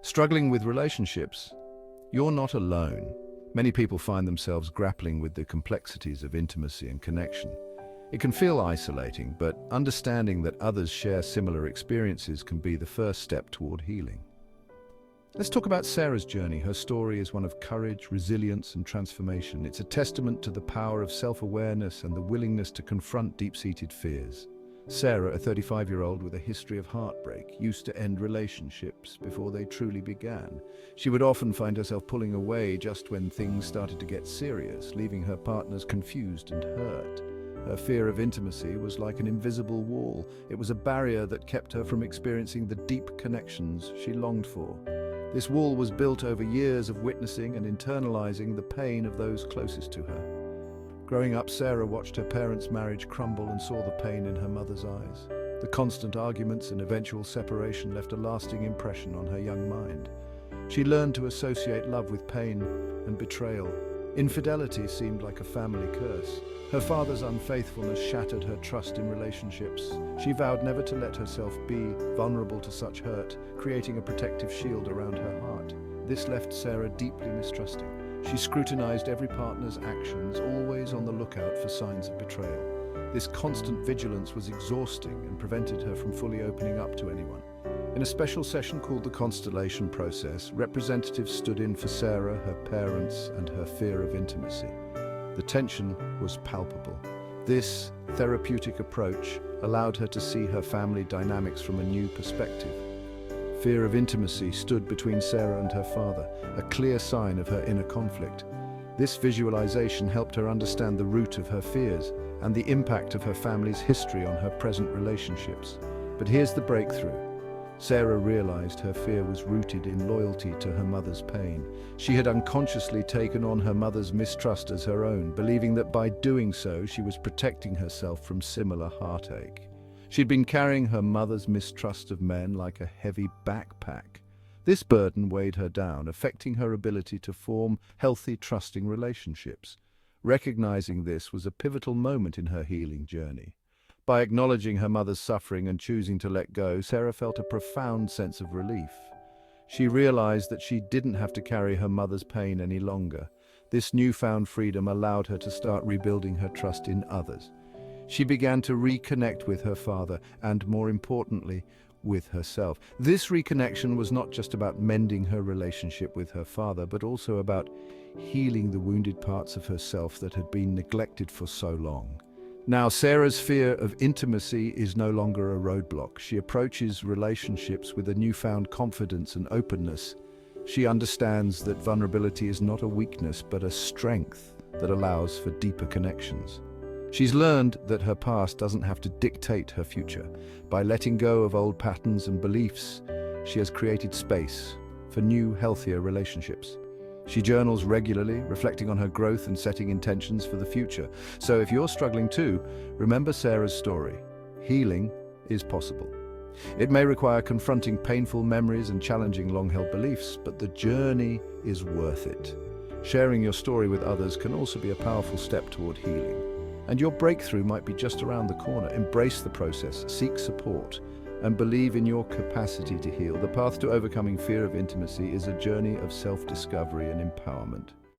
Struggling with relationships? You're not alone. Many people find themselves grappling with the complexities of intimacy and connection. It can feel isolating, but understanding that others share similar experiences can be the first step toward healing. Let's talk about Sarah's journey. Her story is one of courage, resilience, and transformation. It's a testament to the power of self-awareness and the willingness to confront deep-seated fears. Sarah, a 35-year-old with a history of heartbreak, used to end relationships before they truly began. She would often find herself pulling away just when things started to get serious, leaving her partners confused and hurt. Her fear of intimacy was like an invisible wall. It was a barrier that kept her from experiencing the deep connections she longed for. This wall was built over years of witnessing and internalizing the pain of those closest to her. Growing up, Sarah watched her parents' marriage crumble and saw the pain in her mother's eyes. The constant arguments and eventual separation left a lasting impression on her young mind. She learned to associate love with pain and betrayal. Infidelity seemed like a family curse. Her father's unfaithfulness shattered her trust in relationships. She vowed never to let herself be vulnerable to such hurt, creating a protective shield around her heart. This left Sarah deeply mistrusting. She scrutinized every partner's actions, always on the lookout for signs of betrayal. This constant vigilance was exhausting and prevented her from fully opening up to anyone. In a special session called the Constellation process, representatives stood in for Sarah, her parents, and her fear of intimacy. The tension was palpable. This therapeutic approach allowed her to see her family dynamics from a new perspective. Fear of intimacy stood between Sarah and her father, a clear sign of her inner conflict. This visualization helped her understand the root of her fears and the impact of her family's history on her present relationships. But here's the breakthrough. Sarah realized her fear was rooted in loyalty to her mother's pain. She had unconsciously taken on her mother's mistrust as her own, believing that by doing so she was protecting herself from similar heartache. She'd been carrying her mother's mistrust of men like a heavy backpack. This burden weighed her down, affecting her ability to form healthy, trusting relationships. Recognizing this was a pivotal moment in her healing journey. By acknowledging her mother's suffering and choosing to let go, Sarah felt a profound sense of relief. She realized that she didn't have to carry her mother's pain any longer. This newfound freedom allowed her to start rebuilding her trust in others. She began to reconnect with her father and, more importantly, with herself. This reconnection was not just about mending her relationship with her father, but also about healing the wounded parts of herself that had been neglected for so long. Now, Sarah's fear of intimacy is no longer a roadblock. She approaches relationships with a newfound confidence and openness. She understands that vulnerability is not a weakness, but a strength that allows for deeper connections. She's learned that her past doesn't have to dictate her future. By letting go of old patterns and beliefs, she has created space for new, healthier relationships. She journals regularly, reflecting on her growth and setting intentions for the future. So if you're struggling too, remember Sarah's story. Healing is possible. It may require confronting painful memories and challenging long-held beliefs, but the journey is worth it. Sharing your story with others can also be a powerful step toward healing. And your breakthrough might be just around the corner. Embrace the process, seek support, and believe in your capacity to heal. The path to overcoming fear of intimacy is a journey of self-discovery and empowerment.